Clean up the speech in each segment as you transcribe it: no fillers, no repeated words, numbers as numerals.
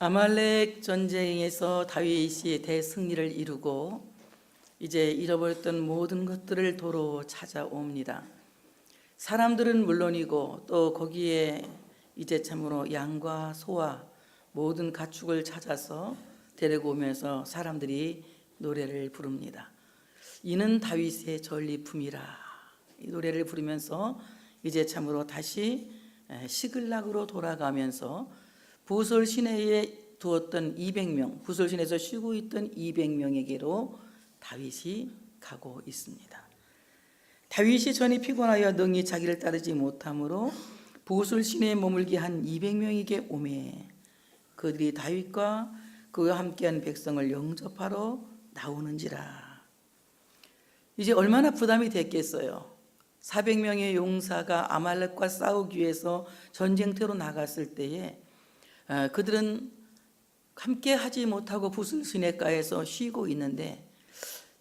아말렉 전쟁에서 다윗이 대승리를 이루고 이제 잃어버렸던 모든 것들을 도로 찾아옵니다. 사람들은 물론이고 또 거기에 이제 참으로 양과 소와 모든 가축을 찾아서 데리고 오면서 사람들이 노래를 부릅니다. 이는 다윗의 전리품이라. 이 노래를 부르면서 이제 참으로 다시 시글락으로 돌아가면서 부솔 시내에 두었던 200명, 부솔 시내에서 쉬고 있던 200명에게로 다윗이 가고 있습니다. 다윗이 전이 피곤하여 능히 자기를 따르지 못하므로 부솔 시내에 머물게 한 200명에게 오매 그들이 다윗과 그와 함께한 백성을 영접하러 나오는지라. 이제 얼마나 부담이 됐겠어요. 400명의 용사가 아말렉과 싸우기 위해서 전쟁터로 나갔을 때에 그들은 함께 하지 못하고 부솔 시내가에서 쉬고 있는데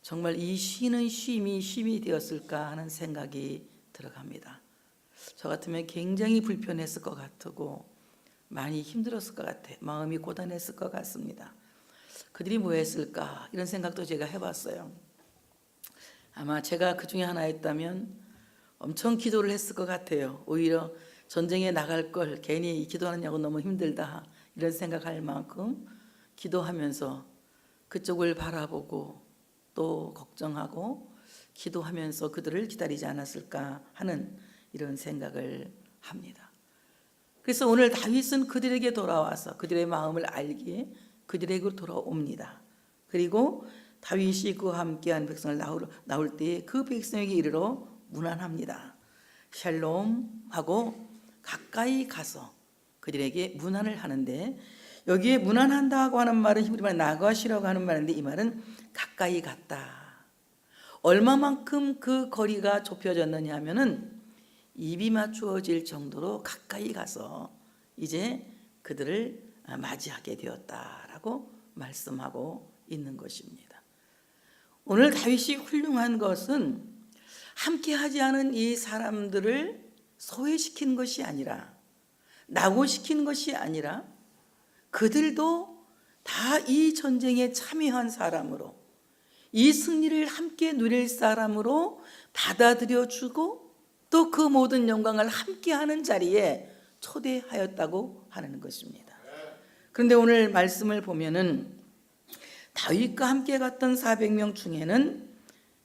정말 이 쉬는 쉼이 되었을까 하는 생각이 들어갑니다. 저 같으면 굉장히 불편했을 것 같고 많이 힘들었을 것 같아요. 마음이 고단했을 것 같습니다. 그들이 뭐 했을까 이런 생각도 제가 해봤어요. 아마 제가 그 중에 하나였다면 엄청 기도를 했을 것 같아요. 오히려 전쟁에 나갈 걸 괜히 기도하느냐고 너무 힘들다 이런 생각할 만큼 기도하면서 그쪽을 바라보고 또 걱정하고 기도하면서 그들을 기다리지 않았을까 하는 이런 생각을 합니다. 그래서 오늘 다윗은 그들에게 돌아와서 그들의 마음을 알기에 그들에게 돌아옵니다. 그리고 다윗이 그와 함께한 백성을 나올 때에 그 백성에게 이르러 문안합니다. 샬롬 하고 가까이 가서 그들에게 문안을 하는데 여기에 문안한다고 하는 말은 히브리말 나가시라고 하는 말인데 이 말은 가까이 갔다. 얼마만큼 그 거리가 좁혀졌느냐 하면은 입이 맞추어질 정도로 가까이 가서 이제 그들을 맞이하게 되었다라고 말씀하고 있는 것입니다. 오늘 다윗이 훌륭한 것은 함께하지 않은 이 사람들을 소외시킨 것이 아니라 낙오시킨 것이 아니라 그들도 다 이 전쟁에 참여한 사람으로 이 승리를 함께 누릴 사람으로 받아들여주고 또 그 모든 영광을 함께하는 자리에 초대하였다고 하는 것입니다. 그런데 오늘 말씀을 보면은 다윗과 함께 갔던 400명 중에는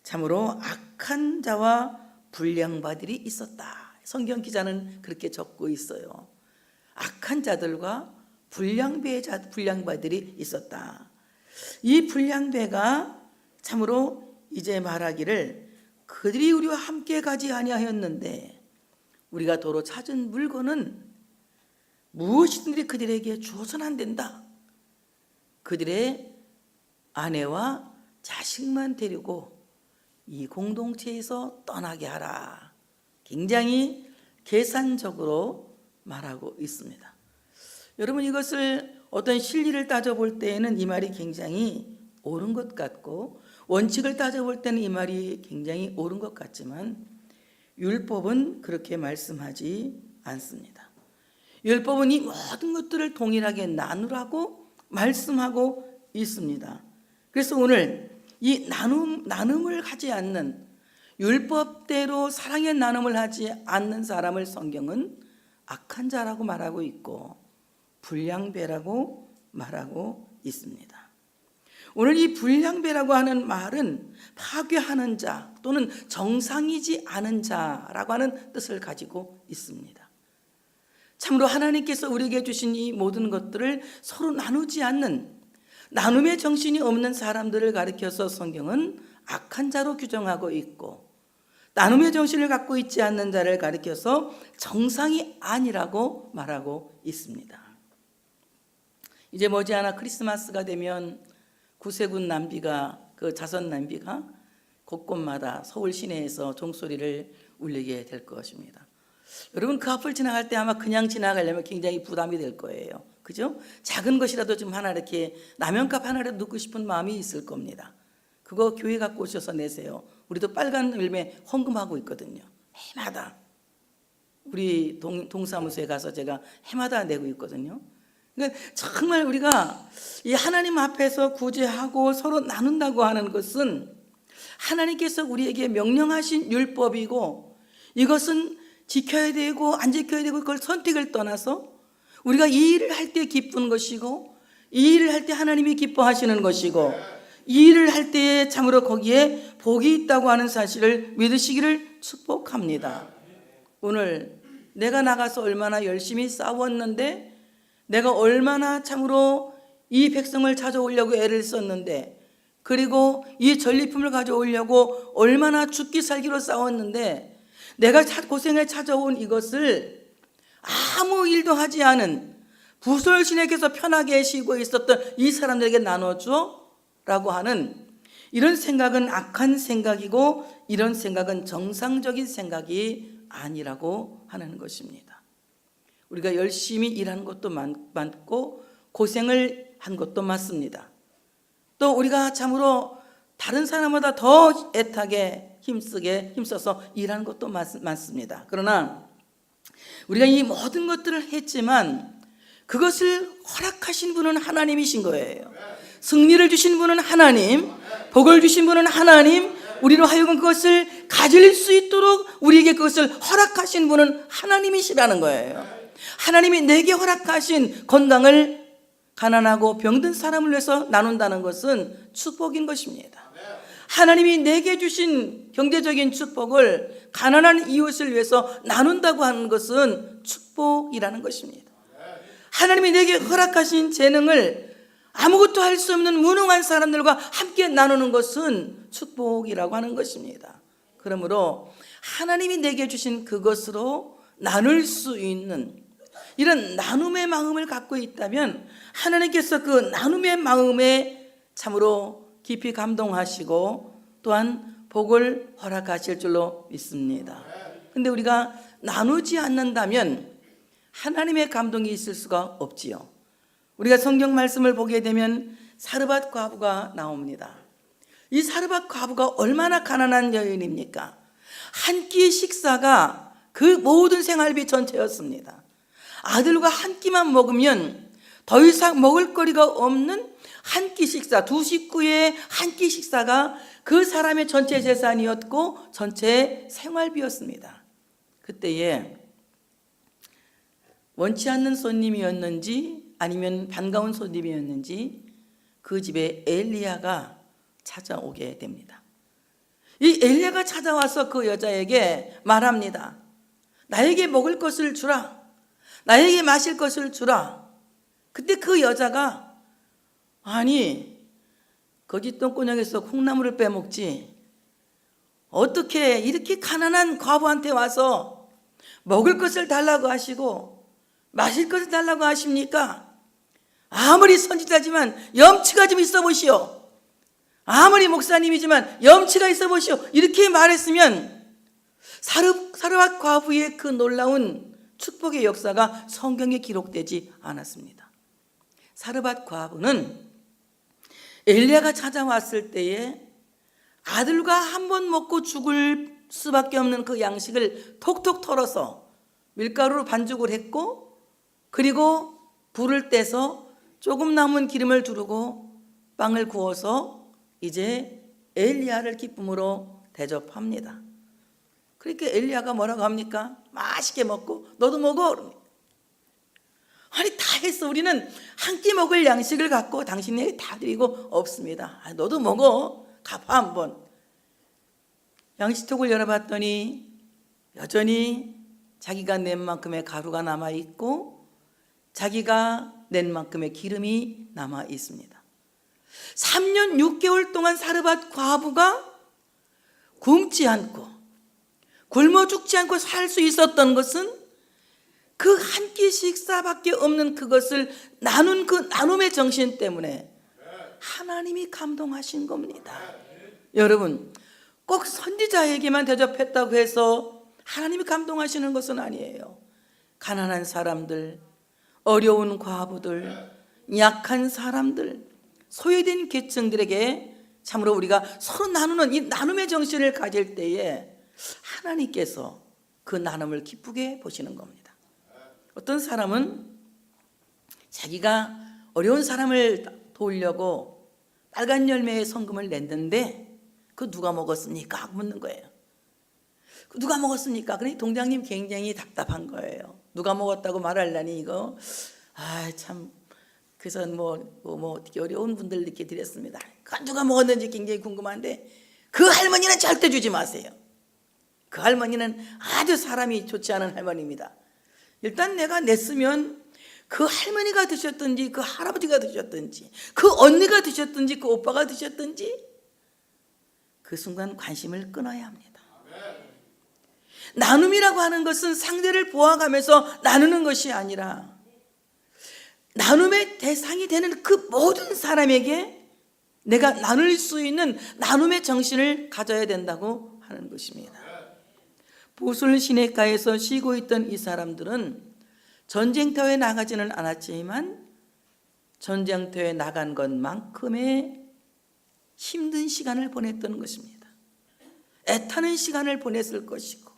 참으로 악한 자와 불량바들이 있었다. 성경 기자는 그렇게 적고 있어요. 악한 자들과 불량배들이 있었다. 이 불량배가 참으로 이제 말하기를 그들이 우리와 함께 가지 아니하였는데 우리가 도로 찾은 물건은 무엇이든지 그들에게 주어서는 안 된다. 그들의 아내와 자식만 데리고 이 공동체에서 떠나게 하라. 굉장히 계산적으로 말하고 있습니다. 여러분 이것을 어떤 실리를 따져볼 때에는 이 말이 굉장히 옳은 것 같고 원칙을 따져볼 때는 이 말이 굉장히 옳은 것 같지만 율법은 그렇게 말씀하지 않습니다. 율법은 이 모든 것들을 동일하게 나누라고 말씀하고 있습니다. 그래서 오늘 이 나눔을 하지 않는 율법대로 사랑의 나눔을 하지 않는 사람을 성경은 악한 자라고 말하고 있고 불량배라고 말하고 있습니다. 오늘 이 불량배라고 하는 말은 파괴하는 자 또는 정상이지 않은 자라고 하는 뜻을 가지고 있습니다. 참으로 하나님께서 우리에게 주신 이 모든 것들을 서로 나누지 않는 나눔의 정신이 없는 사람들을 가리켜서 성경은 악한 자로 규정하고 있고 나눔의 정신을 갖고 있지 않는 자를 가리켜서 정상이 아니라고 말하고 있습니다. 이제 머지않아 크리스마스가 되면 구세군 남비가 그 자선 남비가 곳곳마다 서울 시내에서 종소리를 울리게 될 것입니다. 여러분 그 앞을 지나갈 때 아마 그냥 지나가려면 굉장히 부담이 될 거예요. 그죠? 작은 것이라도 좀 하나 이렇게 라면값 하나라도 넣고 싶은 마음이 있을 겁니다. 그거 교회 갖고 오셔서 내세요. 우리도 빨간 열매 헌금하고 있거든요. 해마다 우리 동사무소에 가서 제가 해마다 내고 있거든요. 그러니까 정말 우리가 이 하나님 앞에서 구제하고 서로 나눈다고 하는 것은 하나님께서 우리에게 명령하신 율법이고, 이것은 지켜야 되고 안 지켜야 되고 그걸 선택을 떠나서 우리가 이 일을 할 때 기쁜 것이고, 이 일을 할 때 하나님이 기뻐하시는 것이고, 이 일을 할 때에 참으로 거기에 복이 있다고 하는 사실을 믿으시기를 축복합니다. 오늘 내가 나가서 얼마나 열심히 싸웠는데, 내가 얼마나 참으로 이 백성을 찾아오려고 애를 썼는데, 그리고 이 전리품을 가져오려고 얼마나 죽기 살기로 싸웠는데, 내가 고생에 찾아온 이것을 아무 일도 하지 않은 부솔신에게서 편하게 쉬고 있었던 이 사람들에게 나눠줘 라고 하는 이런 생각은 악한 생각이고, 이런 생각은 정상적인 생각이 아니라고 하는 것입니다. 우리가 열심히 일한 것도 많고 고생을 한 것도 맞습니다. 또 우리가 참으로 다른 사람보다 더 애타게 힘써서 일한 것도 많습니다. 그러나 우리가 이 모든 것들을 했지만 그것을 허락하신 분은 하나님이신 거예요. 승리를 주신 분은 하나님, 복을 주신 분은 하나님, 우리로 하여금 그것을 가질 수 있도록 우리에게 그것을 허락하신 분은 하나님이시라는 거예요. 하나님이 내게 허락하신 건강을 가난하고 병든 사람을 위해서 나눈다는 것은 축복인 것입니다. 하나님이 내게 주신 경제적인 축복을 가난한 이웃을 위해서 나눈다고 하는 것은 축복이라는 것입니다. 하나님이 내게 허락하신 재능을 아무것도 할 수 없는 무능한 사람들과 함께 나누는 것은 축복이라고 하는 것입니다. 그러므로 하나님이 내게 주신 그것으로 나눌 수 있는 이런 나눔의 마음을 갖고 있다면 하나님께서 그 나눔의 마음에 참으로 깊이 감동하시고 또한 복을 허락하실 줄로 믿습니다. 그런데 우리가 나누지 않는다면 하나님의 감동이 있을 수가 없지요. 우리가 성경 말씀을 보게 되면 사르밧 과부가 나옵니다. 이 사르밧 과부가 얼마나 가난한 여인입니까? 한 끼의 식사가 그 모든 생활비 전체였습니다. 아들과 한 끼만 먹으면 더 이상 먹을 거리가 없는 한 끼 식사, 두 식구의 한 끼 식사가 그 사람의 전체 재산이었고 전체 생활비였습니다. 그때에 원치 않는 손님이었는지 아니면 반가운 손님이었는지 그 집에 엘리야가 찾아오게 됩니다. 이 엘리야가 찾아와서 그 여자에게 말합니다. 나에게 먹을 것을 주라. 나에게 마실 것을 주라. 그때 그 여자가 아니 거기 똥구녕에서 콩나물을 빼먹지 어떻게 이렇게 가난한 과부한테 와서 먹을 것을 달라고 하시고 마실 것을 달라고 하십니까? 아무리 선지자지만 염치가 좀 있어 보시오. 아무리 목사님이지만 염치가 있어 보시오. 이렇게 말했으면 사르밧 과부의 그 놀라운 축복의 역사가 성경에 기록되지 않았습니다. 사르밧 과부는 엘리야가 찾아왔을 때에 아들과 한 번 먹고 죽을 수밖에 없는 그 양식을 톡톡 털어서 밀가루로 반죽을 했고, 그리고 불을 떼서 조금 남은 기름을 두르고 빵을 구워서 이제 엘리야를 기쁨으로 대접합니다. 그렇게 엘리야가 뭐라고 합니까? 맛있게 먹고 너도 먹어 그럽니다. 아니 다 했어. 우리는 한 끼 먹을 양식을 갖고 당신에게 다 드리고 없습니다. 너도 먹어. 가봐 한번. 양식통을 열어봤더니 여전히 자기가 낸 만큼의 가루가 남아있고 자기가 낸 만큼의 기름이 남아 있습니다. 3년 6개월 동안 사르밧 과부가 굶지 않고 굶어 죽지 않고 살 수 있었던 것은 그 한 끼 식사밖에 없는 그것을 나눈 그 나눔의 정신 때문에 하나님이 감동하신 겁니다. 여러분, 꼭 선지자에게만 대접했다고 해서 하나님이 감동하시는 것은 아니에요. 가난한 사람들, 어려운 과부들, 약한 사람들, 소외된 계층들에게 참으로 우리가 서로 나누는 이 나눔의 정신을 가질 때에 하나님께서 그 나눔을 기쁘게 보시는 겁니다. 어떤 사람은 자기가 어려운 사람을 도우려고 빨간 열매의 성금을 냈는데 그 누가 먹었습니까? 묻는 거예요. 누가 먹었습니까? 그러니 동장님 굉장히 답답한 거예요. 누가 먹었다고 말하려니 이거 참. 그래서 어떻게 어려운 분들 이렇게 드렸습니다. 누가 먹었는지 굉장히 궁금한데 그 할머니는 절대 주지 마세요. 그 할머니는 아주 사람이 좋지 않은 할머니입니다. 일단 내가 냈으면 그 할머니가 드셨든지 그 할아버지가 드셨든지 그 언니가 드셨든지 그 오빠가 드셨든지 그 순간 관심을 끊어야 합니다. 나눔이라고 하는 것은 상대를 보아가면서 나누는 것이 아니라 나눔의 대상이 되는 그 모든 사람에게 내가 나눌 수 있는 나눔의 정신을 가져야 된다고 하는 것입니다. 보술 시내가에서 쉬고 있던 이 사람들은 전쟁터에 나가지는 않았지만 전쟁터에 나간 것만큼의 힘든 시간을 보냈던 것입니다. 애타는 시간을 보냈을 것이고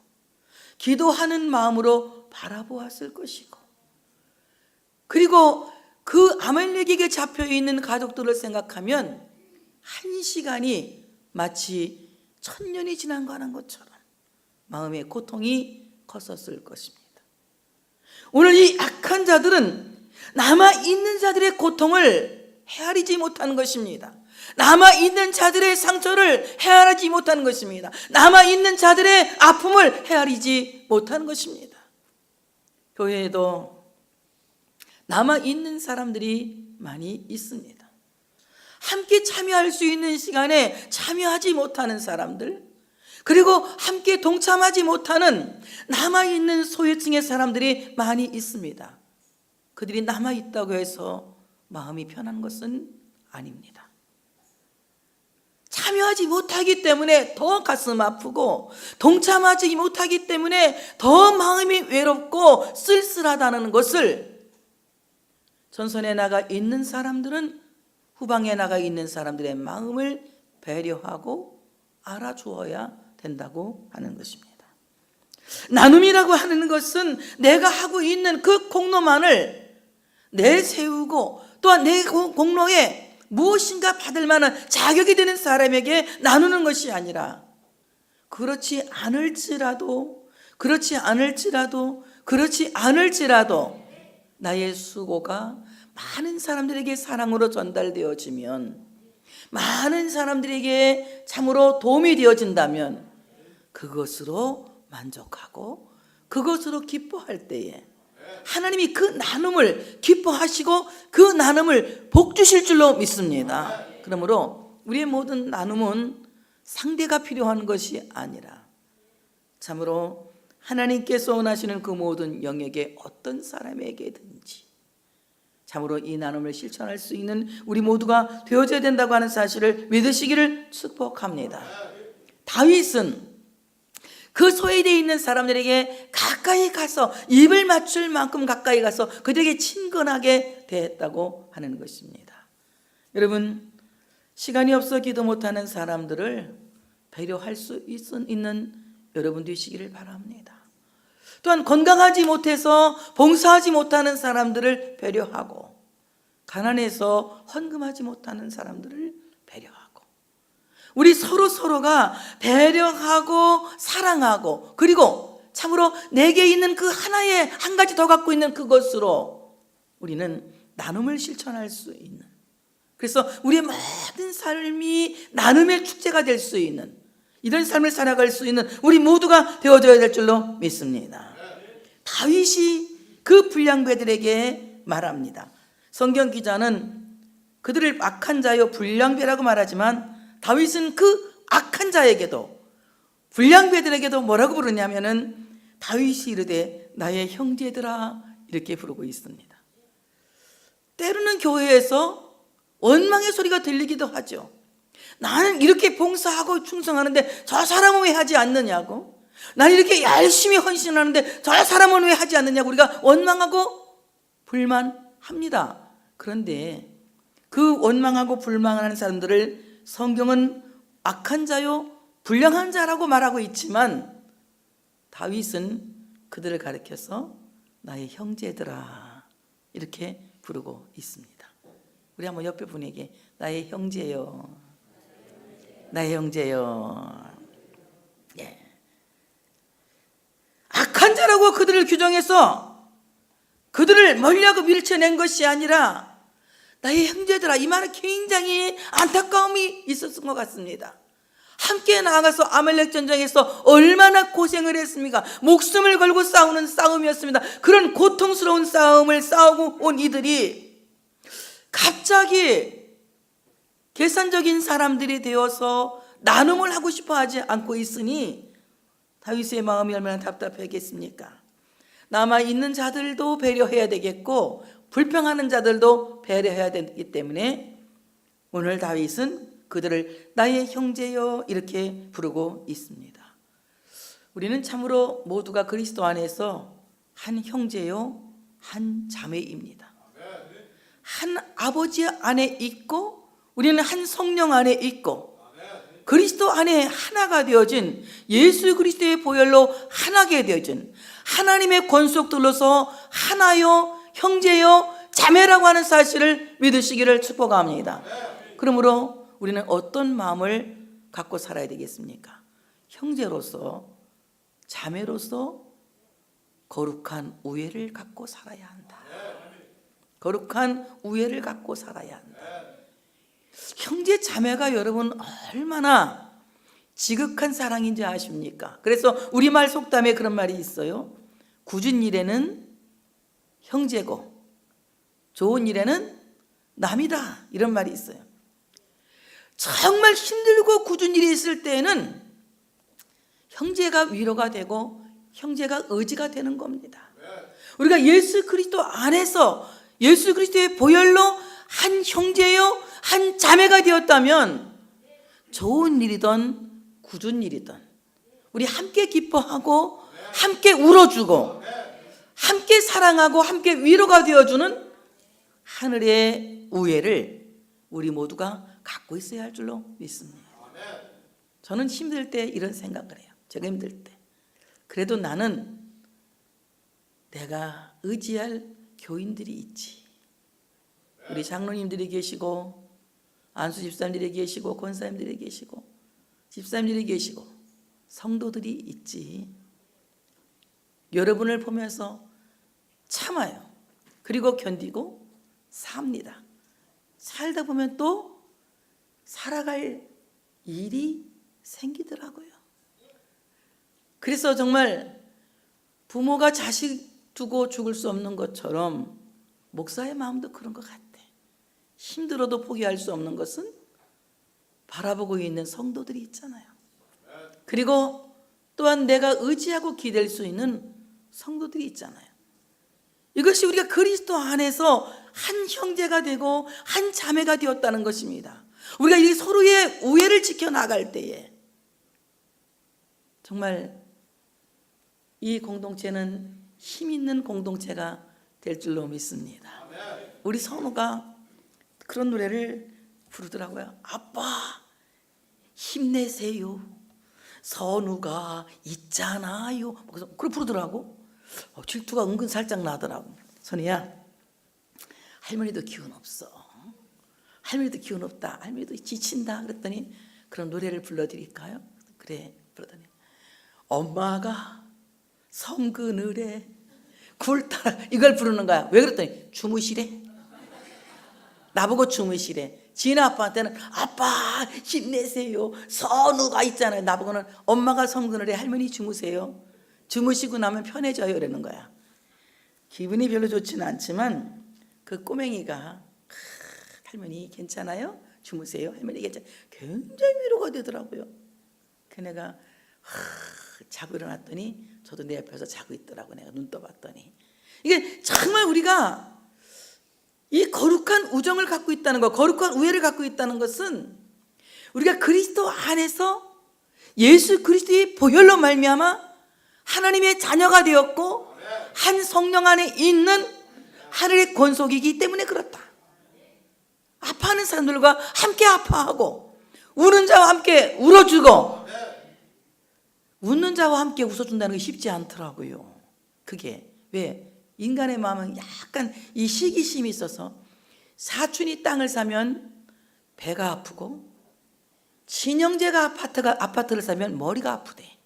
기도하는 마음으로 바라보았을 것이고 그리고 그 아말렉에게 잡혀있는 가족들을 생각하면 한 시간이 마치 1000년이 지나가는 것처럼 마음의 고통이 컸었을 것입니다. 오늘 이 악한 자들은 남아있는 자들의 고통을 헤아리지 못하는 것입니다. 남아있는 자들의 상처를 헤아리지 못하는 것입니다. 남아있는 자들의 아픔을 헤아리지 못하는 것입니다. 교회에도 남아있는 사람들이 많이 있습니다. 함께 참여할 수 있는 시간에 참여하지 못하는 사람들, 그리고 함께 동참하지 못하는 남아있는 소외층의 사람들이 많이 있습니다. 그들이 남아있다고 해서 마음이 편한 것은 아닙니다. 참여하지 못하기 때문에 더 가슴 아프고 동참하지 못하기 때문에 더 마음이 외롭고 쓸쓸하다는 것을 전선에 나가 있는 사람들은 후방에 나가 있는 사람들의 마음을 배려하고 알아주어야 된다고 하는 것입니다. 나눔이라고 하는 것은 내가 하고 있는 그 공로만을 내세우고 또한 내 공로에 무엇인가 받을 만한 자격이 되는 사람에게 나누는 것이 아니라 그렇지 않을지라도 나의 수고가 많은 사람들에게 사랑으로 전달되어지면, 많은 사람들에게 참으로 도움이 되어진다면 그것으로 만족하고 그것으로 기뻐할 때에 하나님이 그 나눔을 기뻐하시고 그 나눔을 복 주실 줄로 믿습니다. 그러므로 우리의 모든 나눔은 상대가 필요한 것이 아니라 참으로 하나님께서 원하시는 그 모든 영역에 어떤 사람에게든지 참으로 이 나눔을 실천할 수 있는 우리 모두가 되어져야 된다고 하는 사실을 믿으시기를 축복합니다. 다윗은 그 소외되어 있는 사람들에게 가까이 가서 입을 맞출 만큼 가까이 가서 그들에게 친근하게 대했다고 하는 것입니다. 여러분, 시간이 없어 기도 못하는 사람들을 배려할 수 있는 여러분 되시기를 바랍니다. 또한 건강하지 못해서 봉사하지 못하는 사람들을 배려하고 가난해서 헌금하지 못하는 사람들을 배려하고 우리 서로가 배려하고 사랑하고 그리고 참으로 내게 있는 그 하나의 한 가지 더 갖고 있는 그것으로 우리는 나눔을 실천할 수 있는, 그래서 우리의 모든 삶이 나눔의 축제가 될 수 있는 이런 삶을 살아갈 수 있는 우리 모두가 되어져야 될 줄로 믿습니다. 다윗이 그 불량배들에게 말합니다. 성경 기자는 그들을 악한 자여 불량배라고 말하지만 다윗은 그 악한 자에게도 불량배들에게도 뭐라고 부르냐면은 다윗이 이르되 나의 형제들아 이렇게 부르고 있습니다. 때로는 교회에서 원망의 소리가 들리기도 하죠. 나는 이렇게 봉사하고 충성하는데 저 사람은 왜 하지 않느냐고, 나는 이렇게 열심히 헌신하는데 저 사람은 왜 하지 않느냐고 우리가 원망하고 불만합니다. 그런데 그 원망하고 불만하는 사람들을 성경은 악한 자요 불량한 자라고 말하고 있지만 다윗은 그들을 가리켜서 나의 형제들아 이렇게 부르고 있습니다. 우리 한번 옆에 분에게 나의 형제요, 나의 형제요. 예. 악한 자라고 그들을 규정해서 그들을 멀리하고 밀쳐낸 것이 아니라 나의 형제들아, 이 말은 굉장히 안타까움이 있었던 것 같습니다. 함께 나아가서 아말렉 전쟁에서 얼마나 고생을 했습니까? 목숨을 걸고 싸우는 싸움이었습니다. 그런 고통스러운 싸움을 싸우고 온 이들이 갑자기 계산적인 사람들이 되어서 나눔을 하고 싶어 하지 않고 있으니 다윗의 마음이 얼마나 답답하겠습니까? 남아있는 자들도 배려해야 되겠고 불평하는 자들도 배려해야 되기 때문에 오늘 다윗은 그들을 나의 형제여 이렇게 부르고 있습니다. 우리는 참으로 모두가 그리스도 안에서 한 형제요 한 자매입니다. 한 아버지 안에 있고 우리는 한 성령 안에 있고 그리스도 안에 하나가 되어진 예수 그리스도의 보혈로 하나게 되어진 하나님의 권속들로서 하나요 형제요 자매라고 하는 사실을 믿으시기를 축복합니다. 그러므로 우리는 어떤 마음을 갖고 살아야 되겠습니까? 형제로서 자매로서 거룩한 우애를 갖고 살아야 한다. 거룩한 우애를 갖고 살아야 한다. 형제 자매가 여러분 얼마나 지극한 사랑인지 아십니까? 그래서 우리말 속담에 그런 말이 있어요. 굳은 일에는 형제고 좋은 일에는 남이다, 이런 말이 있어요. 정말 힘들고 굳은 일이 있을 때에는 형제가 위로가 되고 형제가 의지가 되는 겁니다. 우리가 예수 그리스도 안에서 예수 그리스도의 보혈로 한 형제요 한 자매가 되었다면 좋은 일이든 굳은 일이든 우리 함께 기뻐하고 함께 울어주고 함께 사랑하고 함께 위로가 되어주는 하늘의 우애를 우리 모두가 갖고 있어야 할 줄로 믿습니다. 저는 힘들 때 이런 생각을 해요. 제가 힘들 때 그래도 나는 내가 의지할 교인들이 있지. 우리 장로님들이 계시고 안수 집사님들이 계시고 권사님들이 계시고 집사님들이 계시고 성도들이 있지. 여러분을 보면서 참아요. 그리고 견디고 삽니다. 살다 보면 또 살아갈 일이 생기더라고요. 그래서 정말 부모가 자식 두고 죽을 수 없는 것처럼 목사의 마음도 그런 것 같아. 힘들어도 포기할 수 없는 것은 바라보고 있는 성도들이 있잖아요. 그리고 또한 내가 의지하고 기댈 수 있는 성도들이 있잖아요. 이것이 우리가 그리스도 안에서 한 형제가 되고 한 자매가 되었다는 것입니다. 우리가 이 서로의 우애를 지켜나갈 때에 정말 이 공동체는 힘 있는 공동체가 될 줄로 믿습니다. 우리 선우가 그런 노래를 부르더라고요. 아빠 힘내세요. 선우가 있잖아요. 그래서 그걸 부르더라고. 질투가 은근 살짝 나더라고. 선우야, 할머니도 기운 없어. 할머니도 기운 없다. 할머니도 지친다. 그랬더니 그런 노래를 불러드릴까요? 그래, 그러더니 엄마가 섬그늘에 굴따라 이걸 부르는 거야. 왜 그랬더니 주무시래. 나보고 주무시래. 지은아 아빠한테는 아빠 힘내세요. 선우가 있잖아요. 나보고는 엄마가 섬그늘에 할머니 주무세요. 주무시고 나면 편해져요. 이러는 거야. 기분이 별로 좋지는 않지만 그 꼬맹이가 할머니 괜찮아요? 주무세요. 할머니 괜찮아요. 굉장히 위로가 되더라고요. 걔네가 자고 일어났더니 저도 내 옆에서 자고 있더라고. 내가 눈 떠봤더니 이게 정말 우리가 이 거룩한 우정을 갖고 있다는 것, 거룩한 우애를 갖고 있다는 것은 우리가 그리스도 안에서 예수 그리스도의 보혈로 말미암아 하나님의 자녀가 되었고 한 성령 안에 있는 하늘의 권속이기 때문에 그렇다. 아파하는 사람들과 함께 아파하고 우는 자와 함께 울어주고 웃는 자와 함께 웃어준다는 게 쉽지 않더라고요. 그게 왜? 인간의 마음은 약간 이 시기심이 있어서 사촌이 땅을 사면 배가 아프고 친형제가 아파트를 사면 머리가 아프대.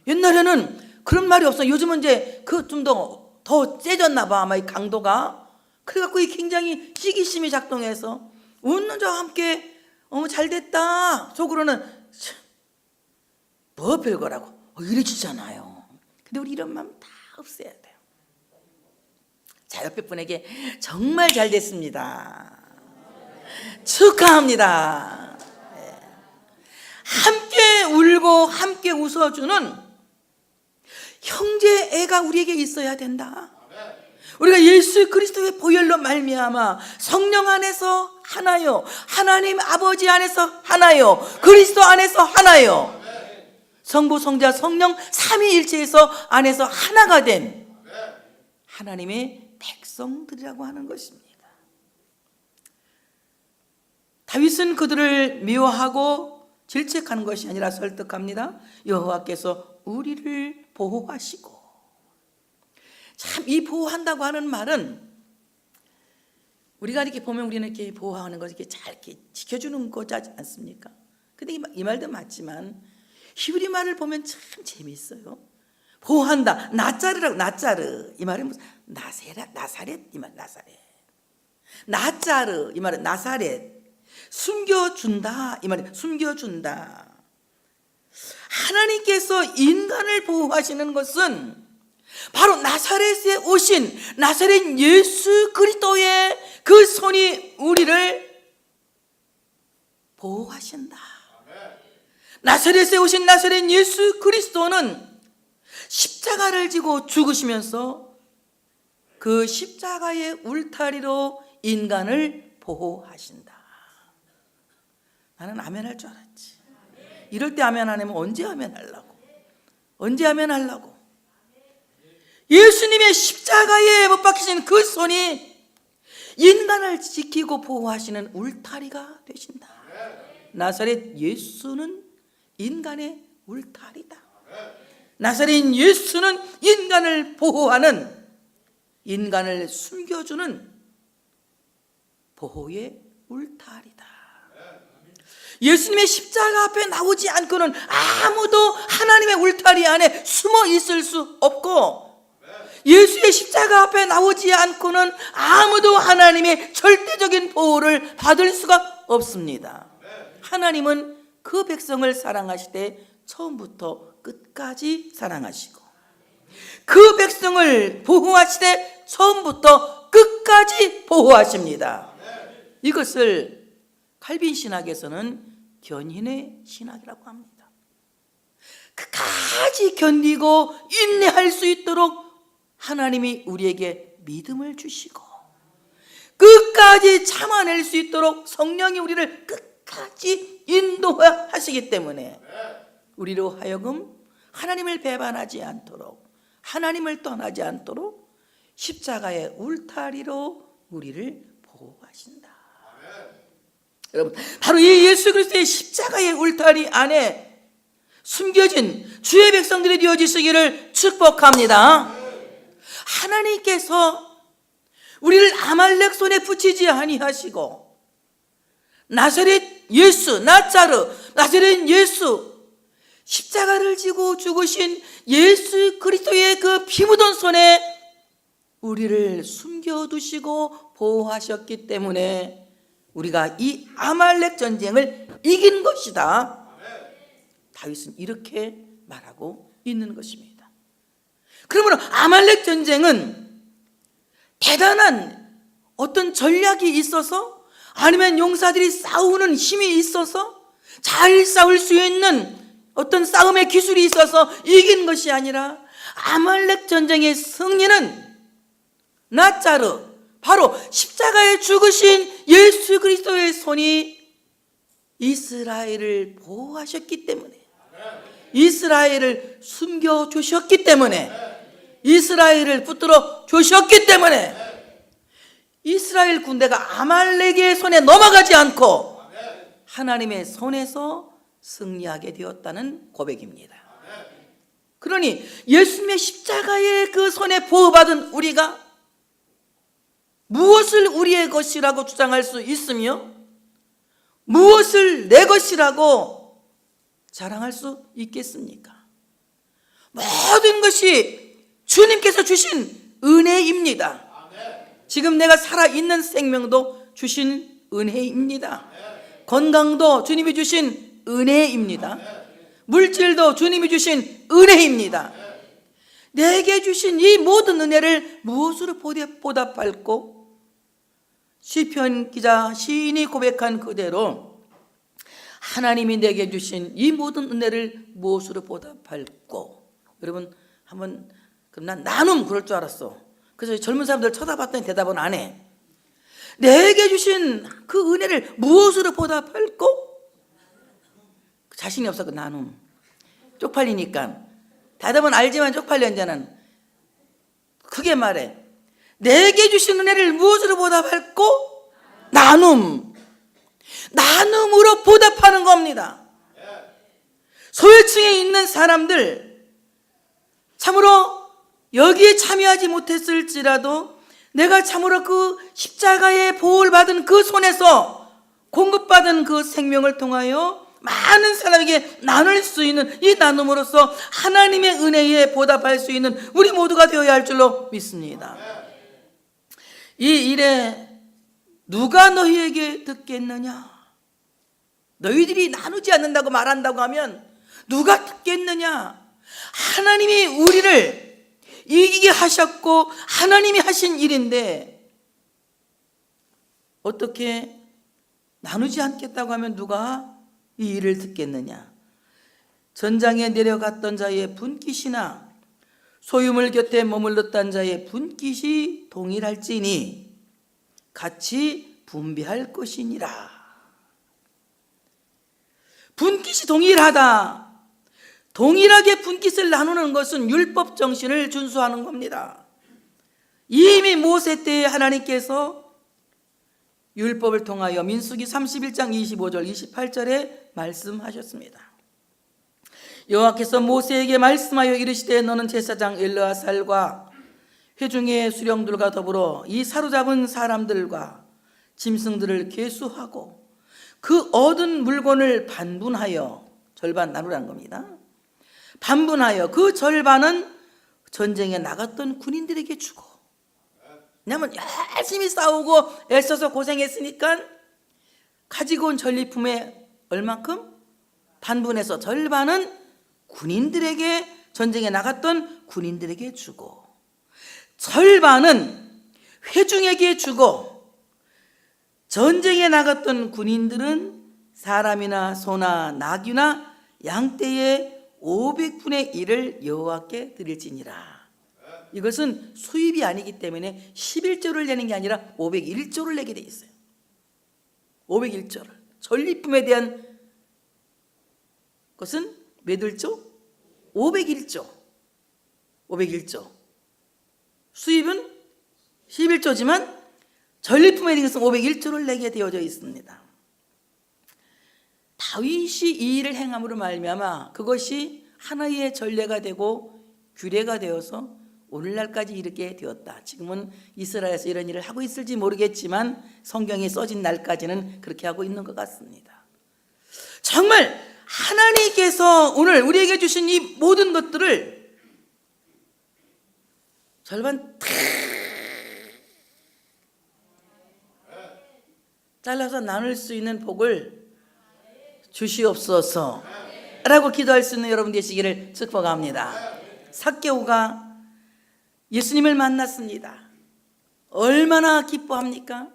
옛날에는 그런 말이 없어. 요즘은 이제 그 좀 더 세졌나 봐. 아마 이 강도가. 그래갖고 이 굉장히 시기심이 작동해서 웃는 자와 함께 잘 됐다. 속으로는 뭐 별거라고 이러지잖아요. 근데 우리 이런 마음 다 없애야 돼요. 자, 옆에 분에게 정말 잘 됐습니다. 축하합니다. 네. 함께 울고 함께 웃어주는 형제애가 우리에게 있어야 된다. 우리가 예수 그리스도의 보혈로 말미암아 성령 안에서 하나요, 하나님 아버지 안에서 하나요, 그리스도 안에서 하나요, 성부 성자 성령 삼위일체에서 안에서 하나가 된 하나님의 백성들이라고 하는 것입니다. 다윗은 그들을 미워하고 질책하는 것이 아니라 설득합니다. 여호와께서 우리를 보호하시고. 참, 이 보호한다고 하는 말은 우리가 이렇게 보면 우리는 이렇게 보호하는 것 이렇게 잘 이렇게 지켜주는 거지 않습니까? 근데 이 말도 맞지만 히브리 말을 보면 참 재미있어요. 보호한다. 나짜르라고. 나짜르 이 말은 무슨 나사렛 이 말. 나사렛. 나짜르 이 말은 나사렛. 숨겨준다 이 말이. 숨겨준다. 하나님께서 인간을 보호하시는 것은 바로 나사렛에 오신 나사렛 예수 그리스도의 그 손이 우리를 보호하신다. 나사렛에 오신 나사렛 예수 그리스도는 십자가를 지고 죽으시면서 그 십자가의 울타리로 인간을 보호하신다. 나는 아멘 할 줄 알았지. 이럴 때 아멘 안 하면 언제 아멘 하려고? 언제 아멘 하려고? 예수님의 십자가에 못 박히신 그 손이 인간을 지키고 보호하시는 울타리가 되신다. 나사렛 예수는 인간의 울타리다. 나사렛 예수는 인간을 보호하는, 인간을 숨겨주는 보호의 울타리다. 예수님의 십자가 앞에 나오지 않고는 아무도 하나님의 울타리 안에 숨어 있을 수 없고, 예수의 십자가 앞에 나오지 않고는 아무도 하나님의 절대적인 보호를 받을 수가 없습니다. 하나님은 그 백성을 사랑하시되 처음부터 끝까지 사랑하시고, 그 백성을 보호하시되 처음부터 끝까지 보호하십니다. 이것을 칼빈 신학에서는 견인의 신학이라고 합니다. 끝까지 견디고 인내할 수 있도록 하나님이 우리에게 믿음을 주시고, 끝까지 참아낼 수 있도록 성령이 우리를 끝까지 인도하시기 때문에 우리로 하여금 하나님을 배반하지 않도록, 하나님을 떠나지 않도록 십자가의 울타리로 우리를 보호하신다. 여러분, 바로 이 예수 그리스도의 십자가의 울타리 안에 숨겨진 주의 백성들이 되어지시기를 축복합니다. 하나님께서 우리를 아말렉 손에 붙이지 아니하시고, 나사렛 예수, 나사렛 예수, 십자가를 지고 죽으신 예수 그리스도의 그 피 묻은 손에 우리를 숨겨두시고 보호하셨기 때문에 우리가 이 아말렉 전쟁을 이긴 것이다. 다윗은 이렇게 말하고 있는 것입니다. 그러므로 아말렉 전쟁은 대단한 어떤 전략이 있어서, 아니면 용사들이 싸우는 힘이 있어서, 잘 싸울 수 있는 어떤 싸움의 기술이 있어서 이긴 것이 아니라, 아말렉 전쟁의 승리는 나짜르, 바로 십자가에 죽으신 예수 그리스도의 손이 이스라엘을 보호하셨기 때문에, 이스라엘을 숨겨주셨기 때문에, 이스라엘을 붙들어 주셨기 때문에 이스라엘 군대가 아말렉의 손에 넘어가지 않고 하나님의 손에서 승리하게 되었다는 고백입니다. 그러니 예수님의 십자가의 그 손에 보호받은 우리가 무엇을 우리의 것이라고 주장할 수 있으며 무엇을 내 것이라고 자랑할 수 있겠습니까? 모든 것이 주님께서 주신 은혜입니다. 지금 내가 살아있는 생명도 주신 은혜입니다. 건강도 주님이 주신 은혜입니다. 물질도 주님이 주신 은혜입니다. 내게 주신 이 모든 은혜를 무엇으로 보답할꼬? 시편 기자 시인이 고백한 그대로 하나님이 내게 주신 이 모든 은혜를 무엇으로 보답할꼬? 여러분 한번 그럼 난 나눔 그럴 줄 알았어. 그래서 젊은 사람들 쳐다봤더니 대답은 안 해. 내게 주신 그 은혜를 무엇으로 보답할꼬? 자신이 없어. 그 나눔 쪽팔리니까. 대답은 알지만 쪽팔려. 이제는 크게 말해. 내게 주신 은혜를 무엇으로 보답할꼬? 나눔. 나눔으로 보답하는 겁니다. 소외층에 있는 사람들 참으로 여기에 참여하지 못했을지라도 내가 참으로 그 십자가의 보호를 받은 그 손에서 공급받은 그 생명을 통하여 많은 사람에게 나눌 수 있는 이 나눔으로써 하나님의 은혜에 보답할 수 있는 우리 모두가 되어야 할 줄로 믿습니다. 이 일에 누가 너희에게 듣겠느냐? 너희들이 나누지 않는다고 말한다고 하면 누가 듣겠느냐? 하나님이 우리를 이기게 하셨고 하나님이 하신 일인데 어떻게 나누지 않겠다고 하면 누가 이 일을 듣겠느냐? 전장에 내려갔던 자의 분깃이나 소유물 곁에 머물렀던 자의 분깃이 동일할지니 같이 분배할 것이니라. 분깃이 동일하다. 동일하게 분깃을 나누는 것은 율법 정신을 준수하는 겁니다. 이미 모세 때에 하나님께서 율법을 통하여 민수기 31장 25절 28절에 말씀하셨습니다. 여호와께서 모세에게 말씀하여 이르시되 너는 제사장 엘르아살과 회중의 수령들과 더불어 이 사로잡은 사람들과 짐승들을 계수하고 그 얻은 물건을 반분하여 절반 나누라는 겁니다. 반분하여 그 절반은 전쟁에 나갔던 군인들에게 주고, 왜냐하면 열심히 싸우고 애써서 고생했으니까 가지고 온 전리품의 얼만큼? 반분해서 절반은 군인들에게, 전쟁에 나갔던 군인들에게 주고 절반은 회중에게 주고, 전쟁에 나갔던 군인들은 사람이나 소나 나귀나 양떼의 500분의 1을 여호와께 드릴지니라. 이것은 수입이 아니기 때문에 11조를 내는 게 아니라 501조를 내게 돼 있어요. 501조를. 전리품에 대한 것은 몇 일조? 501조. 501조. 수입은 11조지만 전리품에 대한 것은 501조를 내게 되어져 있습니다. 다윗이 이 일을 행함으로 말미암아 그것이 하나의 전례가 되고 규례가 되어서 오늘날까지 이렇게 되었다. 지금은 이스라엘에서 이런 일을 하고 있을지 모르겠지만 성경에 써진 날까지는 그렇게 하고 있는 것 같습니다. 정말 하나님께서 오늘 우리에게 주신 이 모든 것들을 절반 탁 잘라서 나눌 수 있는 복을 주시옵소서 라고 기도할 수 있는 여러분 되시기를 축복합니다. 삭개오가 예수님을 만났습니다. 얼마나 기뻐합니까?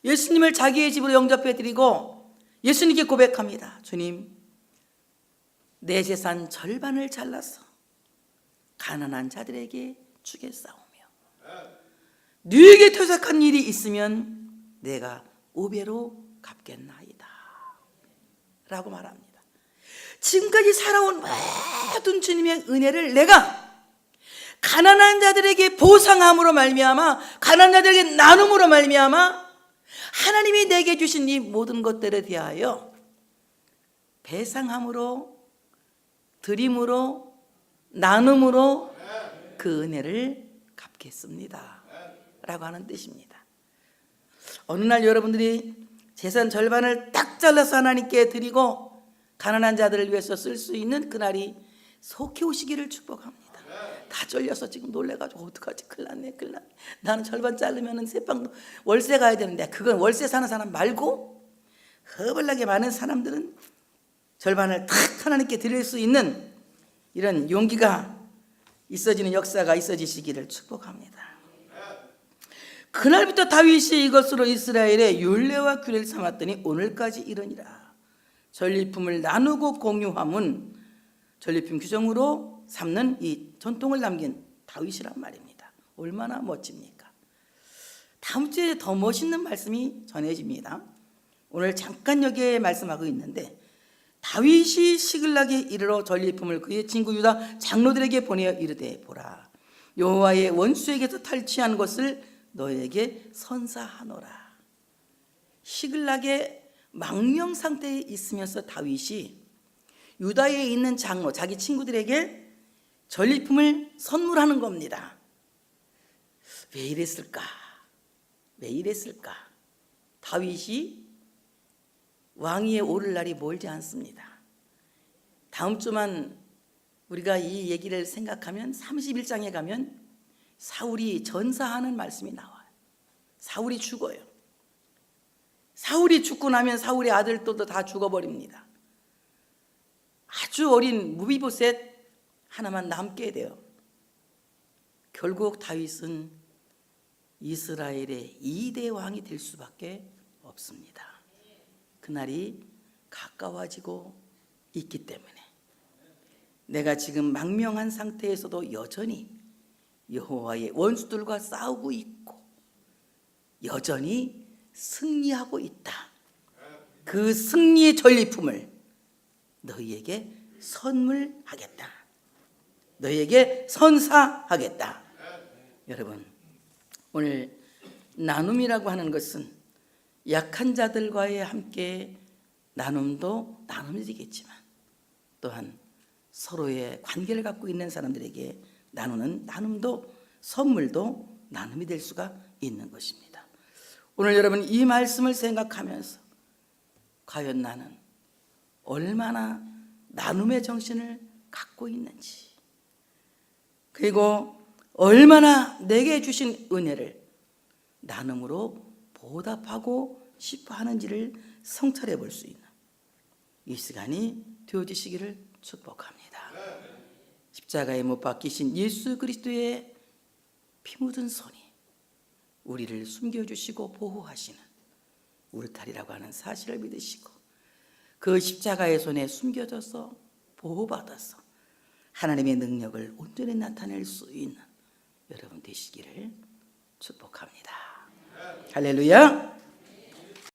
예수님을 자기의 집으로 영접해 드리고 예수님께 고백합니다. 주님, 내 재산 절반을 잘라서 가난한 자들에게 주겠사오며 너에게 퇴색한 일이 있으면 내가 5배로 갚겠나이다 라고 말합니다. 지금까지 살아온 모든 주님의 은혜를 내가 가난한 자들에게 보상함으로 말미암아, 가난한 자들에게 나눔으로 말미암아 하나님이 내게 주신 이 모든 것들에 대하여 배상함으로, 드림으로 나눔으로 그 은혜를 갚겠습니다 라고 하는 뜻입니다. 어느 날 여러분들이 재산 절반을 딱 잘라서 하나님께 드리고 가난한 자들을 위해서 쓸 수 있는 그날이 속히 오시기를 축복합니다. 다 쫄려서 지금 놀래가지고 어떡하지, 큰일 났네. 나는 절반 자르면 새빵 월세 가야 되는데, 그건 월세 사는 사람 말고 허벌나게 많은 사람들은 절반을 탁 하나님께 드릴 수 있는 이런 용기가 있어지는 역사가 있어지시기를 축복합니다. 그날부터 다윗이 이것으로 이스라엘의 율례와 규례를 삼았더니 오늘까지 이르니라. 전리품을 나누고 공유함은 전리품 규정으로 삼는 이 전통을 남긴 다윗이란 말입니다. 얼마나 멋집니까? 다음 주에 더 멋있는 말씀이 전해집니다. 오늘 잠깐 여기에 말씀하고 있는데, 다윗이 시글락에 이르러 전리품을 그의 친구 유다 장로들에게 보내어 이르되, 보라, 여호와의 원수에게서 탈취한 것을 너에게 선사하노라. 시글락의 망명 상태에 있으면서 다윗이 유다에 있는 장로, 자기 친구들에게 전리품을 선물하는 겁니다. 왜 이랬을까? 다윗이 왕위에 오를 날이 멀지 않습니다. 다음 주만 우리가 이 얘기를 생각하면 31장에 가면 사울이 전사하는 말씀이 나와요. 사울이 죽어요. 사울이 죽고 나면 사울의 아들들도 다 죽어버립니다. 아주 어린 무비보셋 하나만 남게 돼요. 결국 다윗은 이스라엘의 2대 왕이 될 수밖에 없습니다. 그날이 가까워지고 있기 때문에 내가 지금 망명한 상태에서도 여전히 여호와의 원수들과 싸우고 있고 여전히 승리하고 있다. 그 승리의 전리품을 너희에게 선물하겠다. 너희에게 선사하겠다. 여러분, 오늘 나눔이라고 하는 것은 약한 자들과의 함께 나눔도 나눔이겠지만 또한 서로의 관계를 갖고 있는 사람들에게 나누는 나눔도, 선물도 나눔이 될 수가 있는 것입니다. 오늘 여러분 이 말씀을 생각하면서 과연 나는 얼마나 나눔의 정신을 갖고 있는지, 그리고 얼마나 내게 주신 은혜를 나눔으로 보답하고 싶어 하는지를 성찰해 볼 수 있는 이 시간이 되어지시기를 축복합니다. 십자가에 못 박히신 예수 그리스도의 피 묻은 손이 우리를 숨겨주시고 보호하시는 울타리라고 하는 사실을 믿으시고 그 십자가의 손에 숨겨져서 보호받아서 하나님의 능력을 온전히 나타낼 수 있는 여러분 되시기를 축복합니다. 할렐루야.